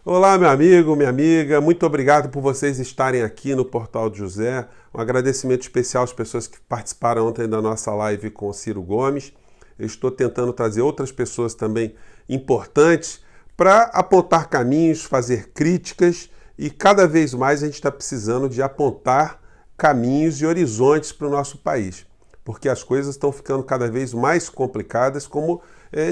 Olá, meu amigo, minha amiga, muito obrigado por vocês estarem aqui no Portal de José. Um agradecimento especial às pessoas que participaram ontem da nossa live com o Ciro Gomes. Eu estou tentando trazer outras pessoas também importantes para apontar caminhos, fazer críticas e cada vez mais a gente está precisando de apontar caminhos e horizontes para o nosso país, porque as coisas estão ficando cada vez mais complicadas, como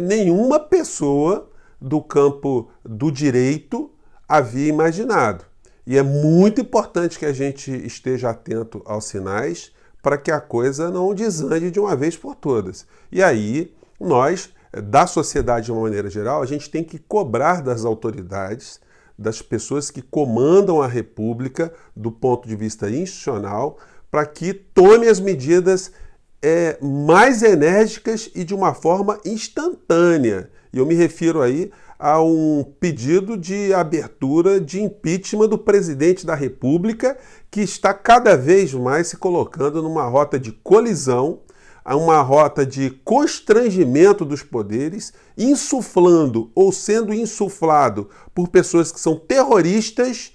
nenhuma pessoa do campo do direito havia imaginado. E é muito importante que a gente esteja atento aos sinais para que a coisa não desande de uma vez por todas. E aí, nós, da sociedade de uma maneira geral, a gente tem que cobrar das autoridades, das pessoas que comandam a República do ponto de vista institucional, para que tome as medidas mais enérgicas e de uma forma instantânea. E eu me refiro aí a um pedido de abertura de impeachment do presidente da República, que está cada vez mais se colocando numa rota de colisão, uma rota de constrangimento dos poderes, insuflando ou sendo insuflado por pessoas que são terroristas,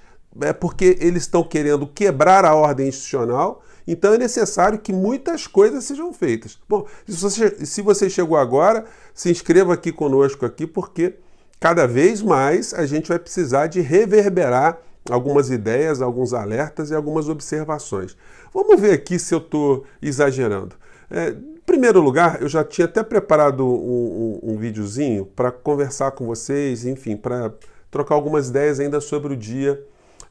porque eles estão querendo quebrar a ordem institucional. Então é necessário que muitas coisas sejam feitas. Bom, se você chegou agora, se inscreva aqui conosco aqui, porque cada vez mais a gente vai precisar de reverberar algumas ideias, alguns alertas e algumas observações. Vamos ver aqui se eu estou exagerando. Em primeiro lugar, eu já tinha até preparado um videozinho para conversar com vocês, enfim, para trocar algumas ideias ainda sobre o dia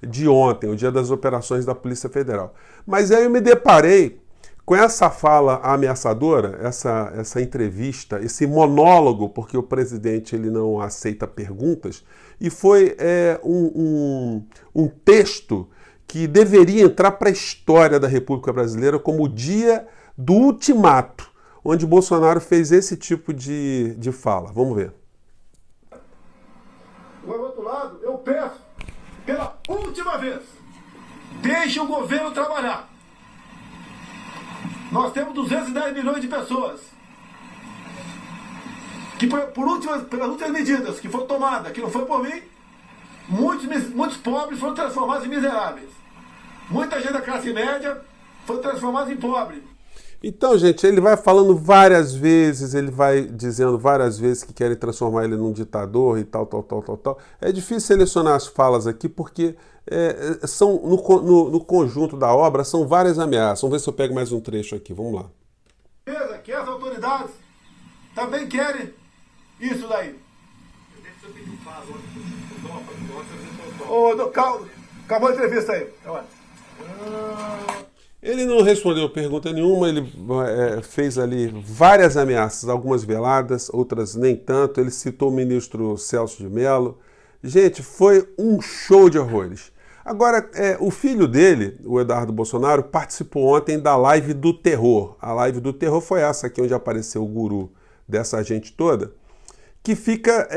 de ontem, o dia das operações da Polícia Federal. Mas aí eu me deparei com essa fala ameaçadora, essa entrevista, esse monólogo, porque o presidente ele não aceita perguntas, e foi um texto que deveria entrar para a história da República Brasileira como o dia do ultimato, onde Bolsonaro fez esse tipo de fala. Vamos ver. Por outro lado, eu peço, pela última vez, deixe o governo trabalhar. Nós temos 210 milhões de pessoas que, pelas últimas medidas que foram tomadas, que não foi por mim, muitos pobres foram transformados em miseráveis. Muita gente da classe média foi transformada em pobre. Então, gente, ele vai falando várias vezes, ele vai dizendo várias vezes que querem transformar ele num ditador e tal. É difícil selecionar as falas aqui porque são no conjunto da obra são várias ameaças. Vamos ver se eu pego mais um trecho aqui, vamos lá. Que as autoridades também querem isso daí. Acabou a entrevista aí. Ele não respondeu pergunta nenhuma, ele fez ali várias ameaças, algumas veladas, outras nem tanto. Ele citou o ministro Celso de Mello. Gente, foi um show de horrores. Agora, o filho dele, o Eduardo Bolsonaro, participou ontem da live do terror. A live do terror foi essa aqui, onde apareceu o guru dessa gente toda, que fica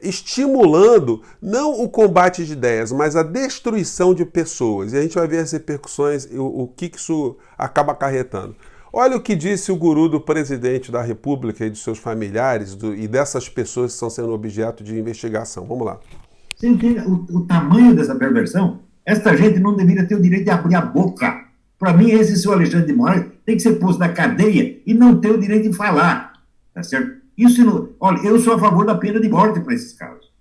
estimulando não o combate de ideias, mas a destruição de pessoas. E a gente vai ver as repercussões, o que isso acaba acarretando. Olha o que disse o guru do presidente da República e de seus familiares e dessas pessoas que estão sendo objeto de investigação. Vamos lá. Você entende o tamanho dessa perversão? Esta gente não deveria ter o direito de abrir a boca. Para mim, esse seu Alexandre de Moraes tem que ser posto na cadeia e não ter o direito de falar. Tá certo? Isso não, olha, eu sou a favor da pena de morte para esses casos.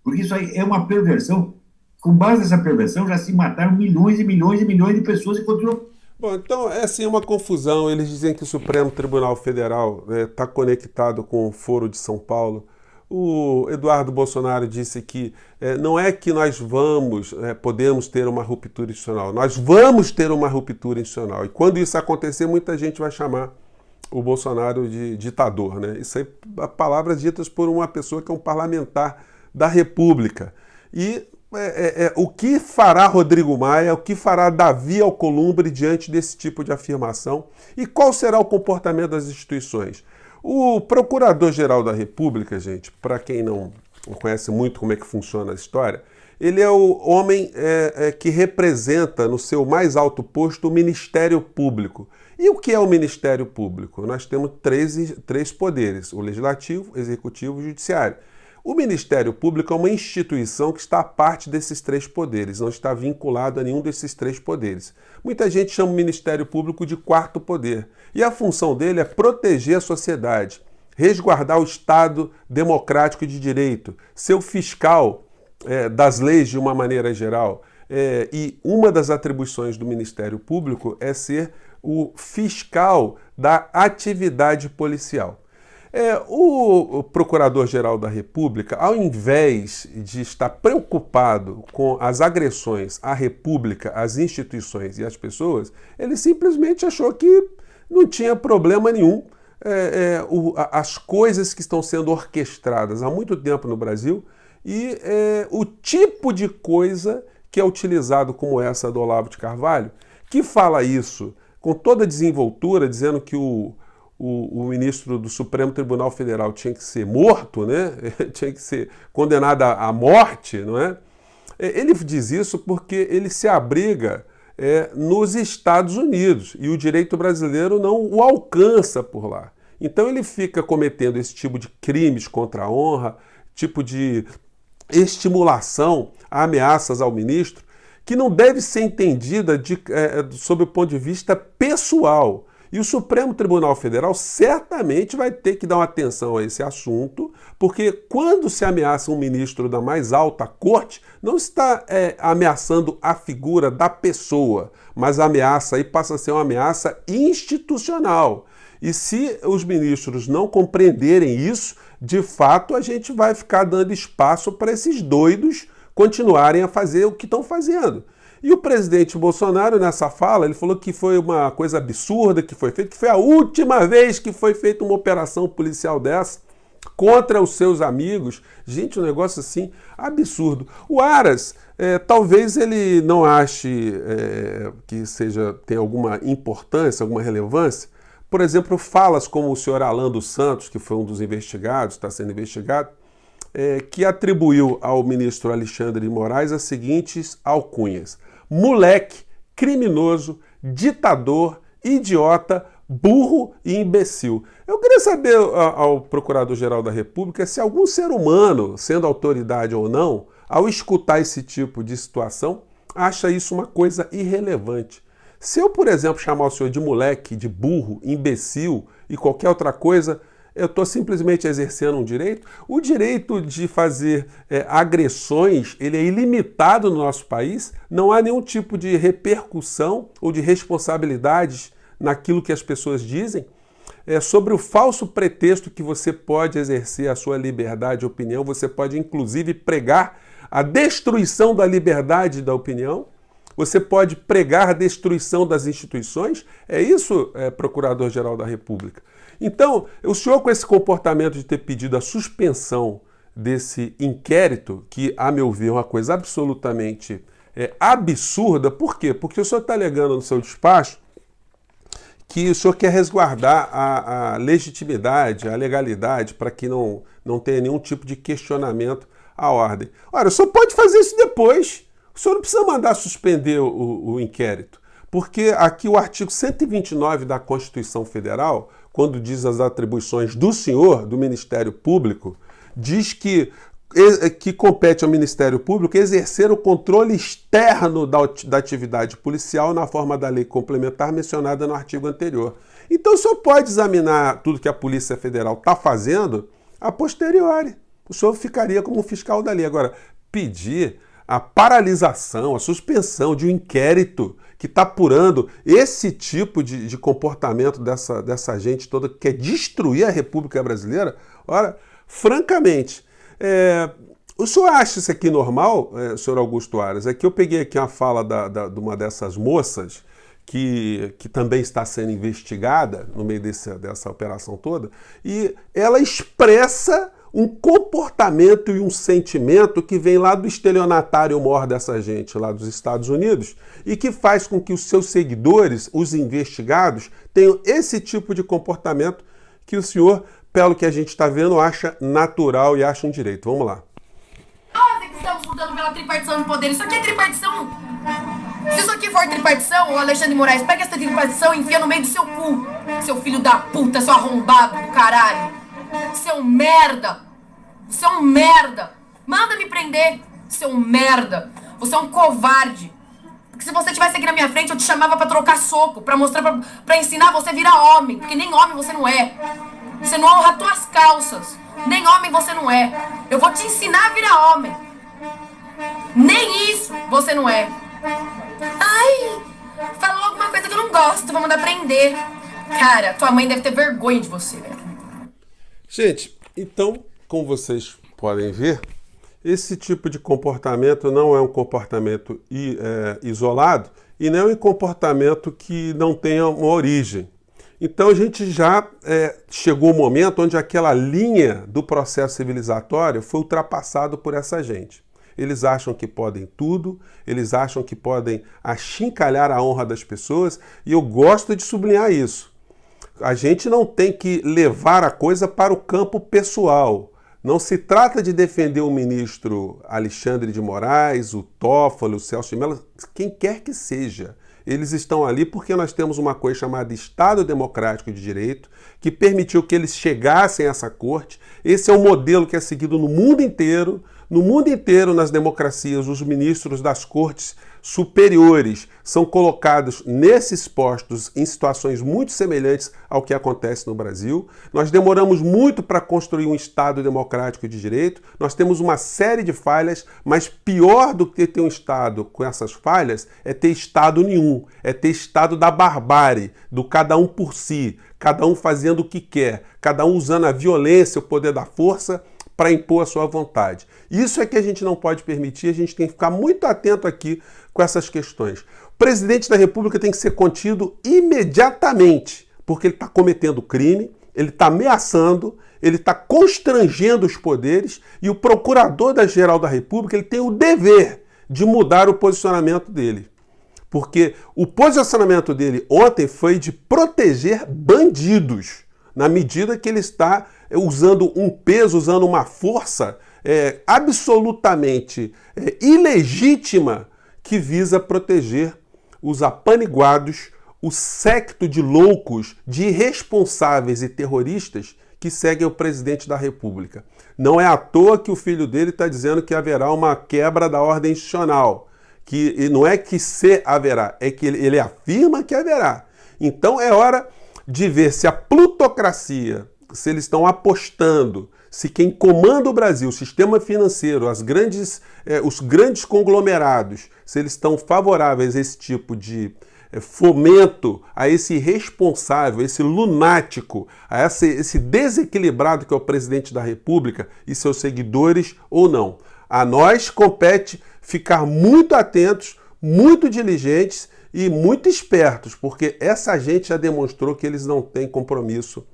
Porque isso aí é uma perversão. Com base nessa perversão, já se mataram milhões e milhões e milhões de pessoas e continuam. Bom, então é assim uma confusão. Eles dizem que o Supremo Tribunal Federal está conectado com o Foro de São Paulo. O Eduardo Bolsonaro disse que não é que nós podemos ter uma ruptura institucional. Nós vamos ter uma ruptura institucional. E quando isso acontecer, muita gente vai chamar o Bolsonaro de ditador, né? Isso aí, palavras ditas por uma pessoa que é um parlamentar da República. E o que fará Rodrigo Maia, o que fará Davi Alcolumbre diante desse tipo de afirmação? E qual será o comportamento das instituições? O Procurador-Geral da República, gente, para quem não conhece muito como é que funciona a história, ele é o homem que representa no seu mais alto posto o Ministério Público. E o que é o Ministério Público? Nós temos três poderes, o Legislativo, o Executivo e o Judiciário. O Ministério Público é uma instituição que está à parte desses três poderes, não está vinculado a nenhum desses três poderes. Muita gente chama o Ministério Público de quarto poder. E a função dele é proteger a sociedade, resguardar o Estado democrático de direito, ser o fiscal das leis de uma maneira geral. E uma das atribuições do Ministério Público é ser o fiscal da atividade policial. O Procurador-Geral da República, ao invés de estar preocupado com as agressões à República, às instituições e às pessoas, ele simplesmente achou que não tinha problema nenhum as coisas que estão sendo orquestradas há muito tempo no Brasil e o tipo de coisa que é utilizado como essa do Olavo de Carvalho, que fala isso com toda a desenvoltura, dizendo que o ministro do Supremo Tribunal Federal tinha que ser morto, né? Tinha que ser condenado à morte, não é? Ele diz isso porque ele se abriga nos Estados Unidos e o direito brasileiro não o alcança por lá. Então ele fica cometendo esse tipo de crimes contra a honra, tipo de estimulação a ameaças ao ministro, que não deve ser entendida sob o ponto de vista pessoal. E o Supremo Tribunal Federal certamente vai ter que dar uma atenção a esse assunto, porque quando se ameaça um ministro da mais alta corte, não está ameaçando a figura da pessoa, mas a ameaça aí passa a ser uma ameaça institucional. E se os ministros não compreenderem isso, de fato a gente vai ficar dando espaço para esses doidos continuarem a fazer o que estão fazendo. E o presidente Bolsonaro, nessa fala, ele falou que foi uma coisa absurda que foi feita, que foi a última vez que foi feita uma operação policial dessa contra os seus amigos. Gente, um negócio assim absurdo. O Aras, talvez ele não ache que tenha alguma importância, alguma relevância. Por exemplo, falas como o senhor Alan dos Santos, que foi um dos investigados, está sendo investigado, que atribuiu ao ministro Alexandre de Moraes as seguintes alcunhas: moleque, criminoso, ditador, idiota, burro e imbecil. Eu queria saber ao Procurador-Geral da República se algum ser humano, sendo autoridade ou não, ao escutar esse tipo de situação, acha isso uma coisa irrelevante. Se eu, por exemplo, chamar o senhor de moleque, de burro, imbecil e qualquer outra coisa, eu estou simplesmente exercendo um direito? O direito de fazer agressões, ele é ilimitado no nosso país, não há nenhum tipo de repercussão ou de responsabilidades naquilo que as pessoas dizem. Sobre o falso pretexto que você pode exercer a sua liberdade de opinião, você pode inclusive pregar a destruição da liberdade da opinião, você pode pregar a destruição das instituições. É isso, Procurador-Geral da República. Então, o senhor, com esse comportamento de ter pedido a suspensão desse inquérito, que, a meu ver, é uma coisa absolutamente absurda. Por quê? Porque o senhor está alegando no seu despacho que o senhor quer resguardar a legitimidade, a legalidade, para que não tenha nenhum tipo de questionamento à ordem. Ora, o senhor pode fazer isso depois. O senhor não precisa mandar suspender o inquérito, porque aqui o artigo 129 da Constituição Federal, quando diz as atribuições do senhor, do Ministério Público, diz que compete ao Ministério Público exercer o controle externo da atividade policial na forma da lei complementar mencionada no artigo anterior. Então o senhor pode examinar tudo que a Polícia Federal está fazendo a posteriori. O senhor ficaria como fiscal da lei. Agora, pedir a paralisação, a suspensão de um inquérito que está apurando esse tipo de comportamento dessa gente toda que quer destruir a República Brasileira, ora, francamente, o senhor acha isso aqui normal, senhor Augusto Aras? É que eu peguei aqui uma fala de uma dessas moças que também está sendo investigada no meio dessa operação toda, e ela expressa um comportamento e um sentimento que vem lá do estelionatário maior dessa gente, lá dos Estados Unidos, e que faz com que os seus seguidores, os investigados, tenham esse tipo de comportamento que o senhor, pelo que a gente está vendo, acha natural e acha um direito. Vamos lá. Nós é que estamos lutando pela tripartição de poder. Isso aqui é tripartição. Se isso aqui for tripartição, o Alexandre de Moraes, pega essa tripartição e enfia no meio do seu cu. Seu filho da puta, seu arrombado do caralho. Seu merda! Você é um merda. Manda me prender, seu merda. Você é um covarde. Porque se você estivesse aqui na minha frente, eu te chamava pra trocar soco, pra mostrar, pra ensinar você a virar homem. Porque nem homem você não é. Você não honra tuas calças. Nem homem você não é. Eu vou te ensinar a virar homem. Nem isso você não é. Ai, falou alguma coisa que eu não gosto, vou mandar prender. Cara, tua mãe deve ter vergonha de você, velho. Gente, então, como vocês podem ver, esse tipo de comportamento não é um comportamento isolado e não é um comportamento que não tenha uma origem. Então a gente já chegou o momento onde aquela linha do processo civilizatório foi ultrapassado por essa gente. Eles acham que podem tudo, eles acham que podem achincalhar a honra das pessoas, e eu gosto de sublinhar isso. A gente não tem que levar a coisa para o campo pessoal. Não se trata de defender o ministro Alexandre de Moraes, o Toffoli, o Celso de Mello, quem quer que seja. Eles estão ali porque nós temos uma coisa chamada Estado Democrático de Direito, que permitiu que eles chegassem a essa corte. Esse é o modelo que é seguido no mundo inteiro. No mundo inteiro, nas democracias, os ministros das cortes superiores são colocados nesses postos em situações muito semelhantes ao que acontece no Brasil. Nós demoramos muito para construir um Estado democrático de direito. Nós temos uma série de falhas, mas pior do que ter um Estado com essas falhas é ter Estado nenhum, é ter Estado da barbárie, do cada um por si, cada um fazendo o que quer, cada um usando a violência, o poder da força para impor a sua vontade. Isso é que a gente não pode permitir, a gente tem que ficar muito atento aqui com essas questões. O presidente da República tem que ser contido imediatamente, porque ele está cometendo crime, ele está ameaçando, ele está constrangendo os poderes, e o procurador-geral da República ele tem o dever de mudar o posicionamento dele. Porque o posicionamento dele ontem foi de proteger bandidos, na medida que ele está usando um peso, usando uma força absolutamente ilegítima que visa proteger os apaniguados, o séquito de loucos, de irresponsáveis e terroristas que seguem o presidente da República. Não é à toa que o filho dele está dizendo que haverá uma quebra da ordem institucional. Que não é que se haverá, é que ele afirma que haverá. Então é hora de ver se a plutocracia, se eles estão apostando, se quem comanda o Brasil, o sistema financeiro, os grandes conglomerados, se eles estão favoráveis a esse tipo de fomento, a esse irresponsável, esse lunático, a esse desequilibrado que é o presidente da República e seus seguidores ou não. A nós compete ficar muito atentos, muito diligentes e muito espertos, porque essa gente já demonstrou que eles não têm compromisso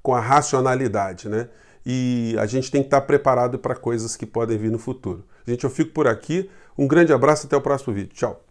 com a racionalidade, né? E a gente tem que estar preparado para coisas que podem vir no futuro. Gente, eu fico por aqui. Um grande abraço, até o próximo vídeo. Tchau!